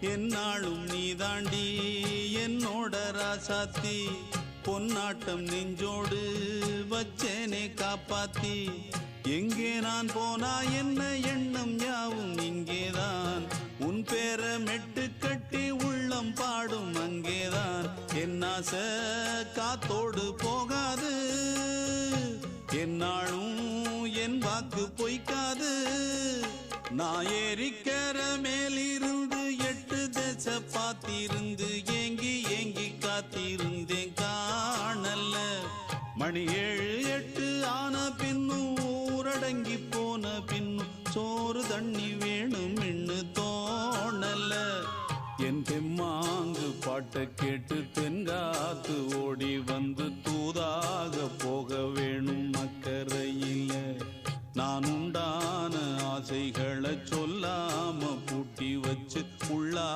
என்னாலும் நீதாண்டி என்னோட ராசாத்தி பொன்னாட்டம் நெஞ்சோடு வச்சேனே காப்பாத்தி எங்கே நான் போனா என்ன எண்ணம் யாவும் இங்கேதான் உன் பேர மெட்டு கட்டி உள்ளம் பாடும் அங்கேதான் என்னாச காத்தோடு போகாது என்னாலும் என் வாக்கு பொய்க்காது நான் ஏறிக்கிற மேலிருந்து 8 தேச பார்த்திருந்து ஏங்கி ஏங்கி காத்திருந்தேன் காணல்ல மணி 7 8 ஆன பின்னும் ஊரடங்கி போன பின்னும் சோறு தண்ணி வேணும் இன்னு தோணல என் தெம்மாங்கு பாட்டை கேட்டு தென்காத்து ஓடி வந்து தூதாக போக வேணும் அக்கறையில நான் உண்டான ஆசைகளை சொல்லாம பூட்டி வச்சு உள்ளா